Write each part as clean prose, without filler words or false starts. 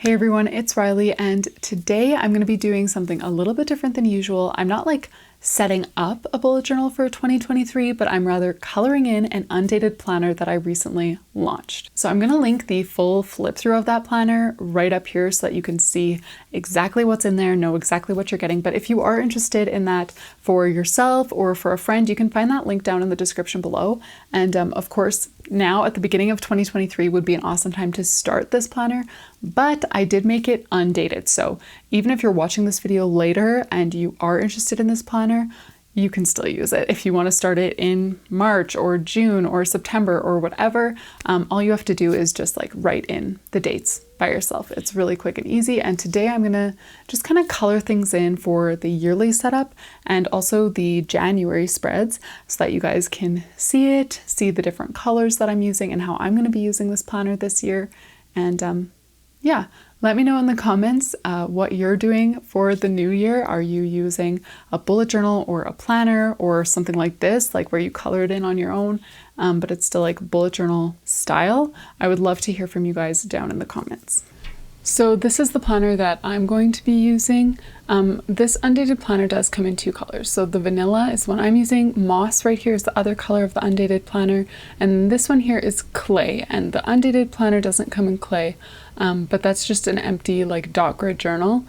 Hey everyone, it's Riley, and today I'm going to be doing something a little bit different than usual. I'm not like setting up a bullet journal for 2023, but I'm rather coloring in an undated planner that I recently launched. So I'm going to link the full flip through of that planner right up here so that you can see exactly what's in there, know exactly what you're getting. But if you are interested in that for yourself or for a friend, you can find that link down in the description below. And of course, now at the beginning of 2023 would be an awesome time to start this planner, but I did make it undated. So even if you're watching this video later and you are interested in this planner, you can still use it. If you want to start it in March or June or September or whatever, all you have to do is just like write in the dates by yourself. It's really quick and easy. And today I'm going to just kind of color things in for the yearly setup and also the January spreads so that you guys can see it, see the different colors that I'm using and how I'm going to be using this planner this year. And yeah, let me know in the comments what you're doing for the new year. Are you using a bullet journal or a planner or something like this, like where you color it in on your own, but it's still like bullet journal style? I would love to hear from you guys down in the comments. So this is the planner that I'm going to be using. This undated planner does come in two colors. So the vanilla is one I'm using. Moss right here is the other color of the undated planner. And this one here is clay. And the undated planner doesn't come in clay, but that's just an empty like dot grid journal.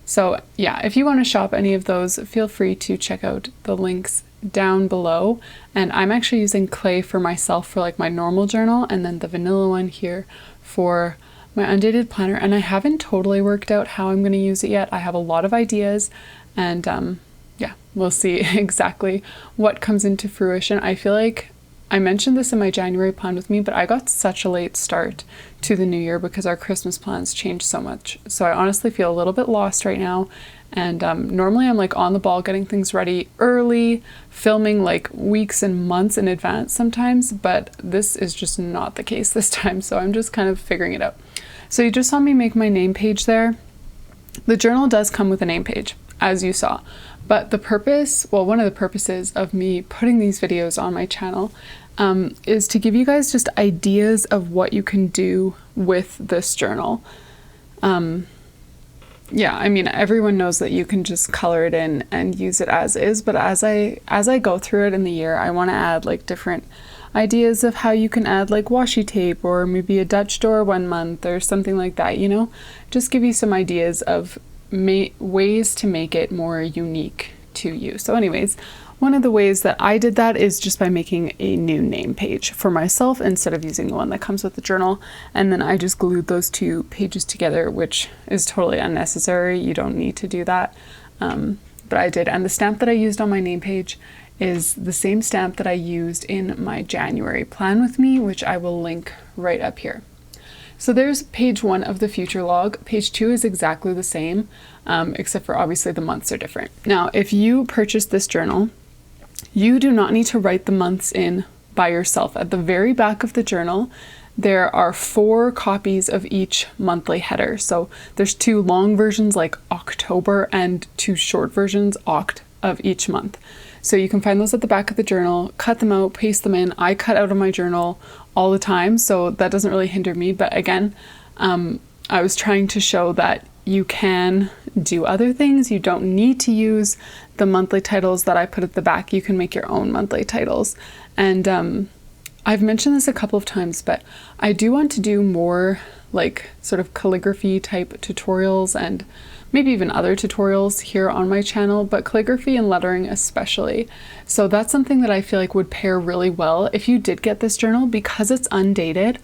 So yeah, if you want to shop any of those, feel free to check out the links down below. And I'm actually using clay for myself for like my normal journal, and then the vanilla one here for my undated planner. And I haven't totally worked out how I'm going to use it yet. I have a lot of ideas, and yeah, we'll see exactly what comes into fruition. I feel like I mentioned this in my January plan with me, but I got such a late start to the new year because our Christmas plans changed so much. So I honestly feel a little bit lost right now. And normally I'm like on the ball getting things ready early, filming like weeks and months in advance sometimes, but this is just not the case this time. So I'm just kind of figuring it out. So you just saw me make my name page there. The journal does come with a name page, as you saw, but the purpose, well, one of the purposes of me putting these videos on my channel is to give you guys just ideas of what you can do with this journal. Yeah, I mean, everyone knows that you can just color it in and use it as is, but as I go through it in the year, I want to add like different ideas of how you can add like washi tape or maybe a Dutch door 1 month or something like that, you know? Just give you some ideas of ways to make it more unique to you. So anyways, one of the ways that I did that is just by making a new name page for myself instead of using the one that comes with the journal. And then I just glued those two pages together, which is totally unnecessary. You don't need to do that. But I did. And the stamp that I used on my name page is the same stamp that I used in my January plan with me, which I will link right up here. So there's page 1 of the future log. Page 2 is exactly the same, except for obviously the months are different. Now, if you purchase this journal, you do not need to write the months in by yourself. At the very back of the journal, there are 4 copies of each monthly header. So there's 2 long versions like October and 2 short versions, Oct, of each month. So you can find those at the back of the journal, cut them out, paste them in. I cut out of my journal all the time, so that doesn't really hinder me. But again, I was trying to show that you can do other things. You don't need to use the monthly titles that I put at the back. You can make your own monthly titles. And I've mentioned this a couple of times, but I do want to do more like sort of calligraphy type tutorials and maybe even other tutorials here on my channel, but calligraphy and lettering especially. So that's something that I feel like would pair really well if you did get this journal, because it's undated.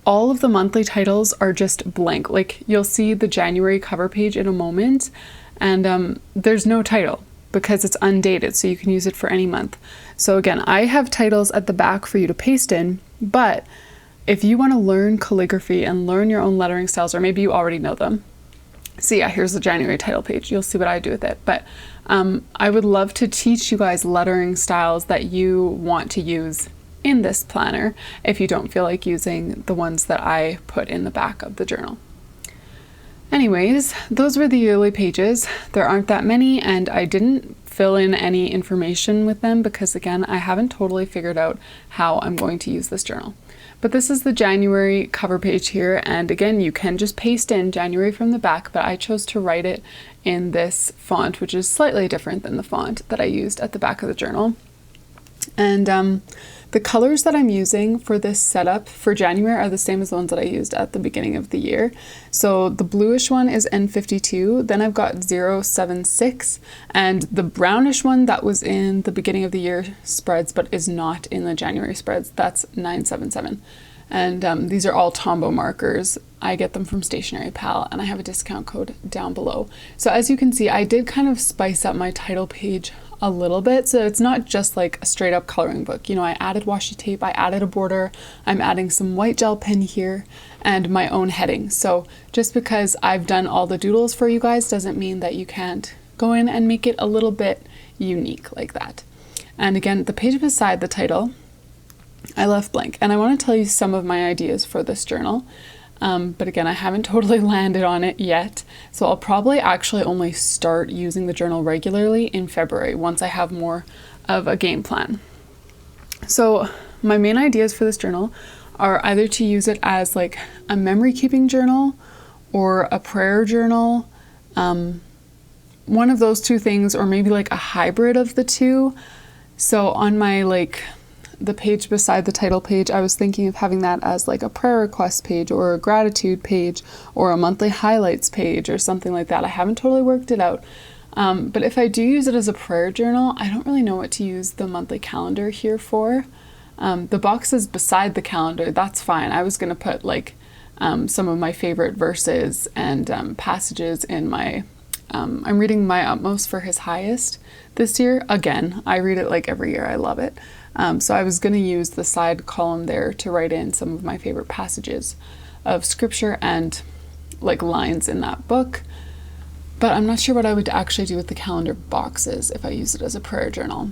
All of the monthly titles are just blank. Like you'll see the January cover page in a moment, and there's no title because it's undated, so you can use it for any month. So again, I have titles at the back for you to paste in, but if you want to learn calligraphy and learn your own lettering styles, or maybe you already know them. So yeah, here's the January title page. You'll see what I do with it. But I would love to teach you guys lettering styles that you want to use in this planner if you don't feel like using the ones that I put in the back of the journal. Anyways, those were the yearly pages. There aren't that many, and I didn't fill in any information with them because again, I haven't totally figured out how I'm going to use this journal. But this is the January cover page here, and again, you can just paste in January from the back, but I chose to write it in this font, which is slightly different than the font that I used at the back of the journal. And the colors that I'm using for this setup for January are the same as the ones that I used at the beginning of the year. So the bluish one is N52, then I've got 076, and the brownish one that was in the beginning of the year spreads but is not in the January spreads, that's 977. And these are all Tombow markers. I get them from Stationery Pal, and I have a discount code down below. So as you can see, I did kind of spice up my title page a little bit, so it's not just like a straight up coloring book. You know, I added washi tape, I added a border, I'm adding some white gel pen here, and my own heading. So just because I've done all the doodles for you guys doesn't mean that you can't go in and make it a little bit unique like that. And again, the page beside the title, I left blank, and I want to tell you some of my ideas for this journal. But again, I haven't totally landed on it yet, so I'll probably actually only start using the journal regularly in February once I have more of a game plan. So my main ideas for this journal are either to use it as like a memory keeping journal or a prayer journal, one of those two things, or maybe like a hybrid of the two. So on my the page beside the title page, I was thinking of having that as like a prayer request page or a gratitude page or a monthly highlights page or something like that. I haven't totally worked it out. But if I do use it as a prayer journal, I don't really know what to use the monthly calendar here for. The boxes beside the calendar, that's fine. I was going to put like some of my favorite verses and passages in my, I'm reading My Utmost for His Highest this year. Again, I read it like every year. I love it. So I was going to use the side column there to write in some of my favorite passages of scripture and like lines in that book. But I'm not sure what I would actually do with the calendar boxes if I use it as a prayer journal.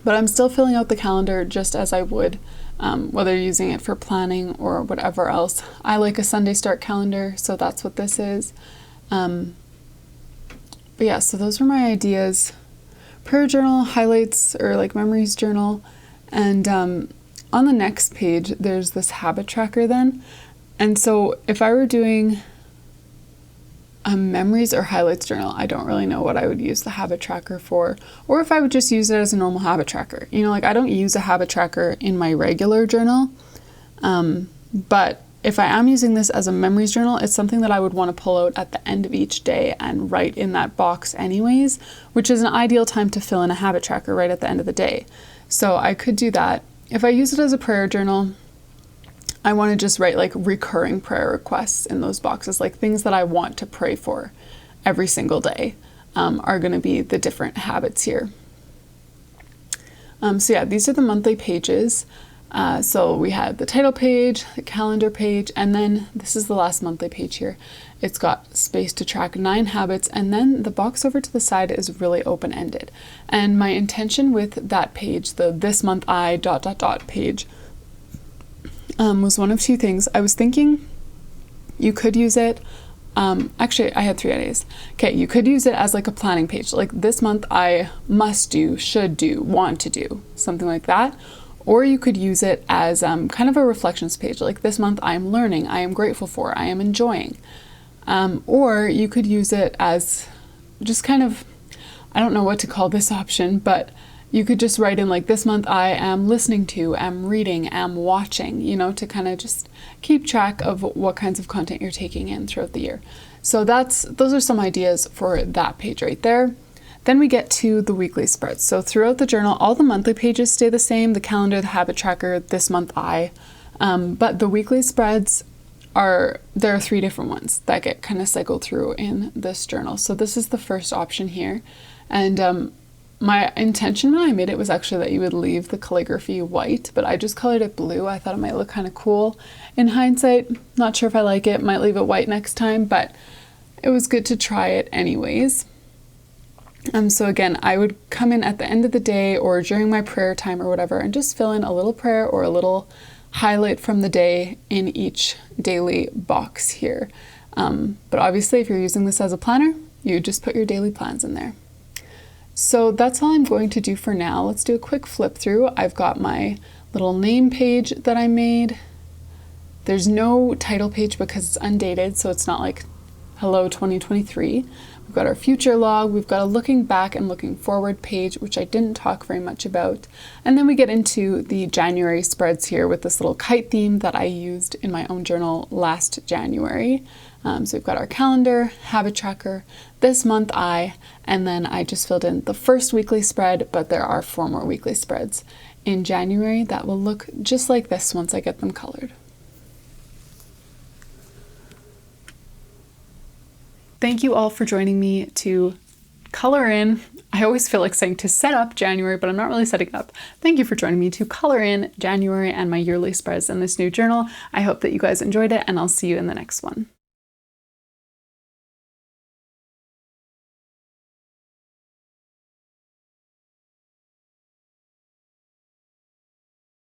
But I'm still filling out the calendar just as I would, whether using it for planning or whatever else. I like a Sunday start calendar, so that's what this is. But yeah, so those were my ideas. Prayer journal, highlights, or like memories journal. And on the next page, there's this habit tracker then. And so if I were doing a memories or highlights journal, I don't really know what I would use the habit tracker for, or if I would just use it as a normal habit tracker. You know, like I don't use a habit tracker in my regular journal, but if I am using this as a memories journal, it's something that I would want to pull out at the end of each day and write in that box anyways, which is an ideal time to fill in a habit tracker right at the end of the day. So I could do that. If I use it as a prayer journal, I want to just write like recurring prayer requests in those boxes, like things that I want to pray for every single day are going to be the different habits here. So yeah, these are the monthly pages. So we had the title page, the calendar page, and then this is the last monthly page here. It's got space to track 9 habits, and then the box over to the side is really open-ended. And my intention with that page, the this month I ... page, was one of two things. I was thinking you could use it, actually I had 3 ideas. Okay, you could use it as like a planning page, like this month I must do, should do, want to do, something like that. Or you could use it as kind of a reflections page, like this month I am learning, I am grateful for, I am enjoying. Or you could use it as just kind of, I don't know what to call this option, but you could just write in like this month I am listening to, am reading, am watching, you know, to kind of just keep track of what kinds of content you're taking in throughout the year. So those are some ideas for that page right there. Then we get to the weekly spreads. So throughout the journal, all the monthly pages stay the same, the calendar, the habit tracker, this month I, but the weekly spreads there are 3 different ones that get kind of cycled through in this journal. So this is the first option here. And my intention when I made it was actually that you would leave the calligraphy white, but I just colored it blue. I thought it might look kind of cool. In hindsight, not sure if I like it, might leave it white next time, but it was good to try it anyways. So again, I would come in at the end of the day or during my prayer time or whatever and just fill in a little prayer or a little highlight from the day in each daily box here. But obviously if you're using this as a planner, you just put your daily plans in there. So that's all I'm going to do for now. Let's do a quick flip through. I've got my little name page that I made There's no title page because it's undated, so it's not like hello 2023. We've got our future log, we've got a looking back and looking forward page, which I didn't talk very much about. And then we get into the January spreads here with this little kite theme that I used in my own journal last January. So we've got our calendar, habit tracker, this month and then I just filled in the first weekly spread, but there are 4 more weekly spreads in January that will look just like this once I get them colored. Thank you all for joining me to color in. I always feel like saying to set up January, but I'm not really setting it up. Thank you for joining me to color in January and my yearly spreads in this new journal. I hope that you guys enjoyed it, and I'll see you in the next one.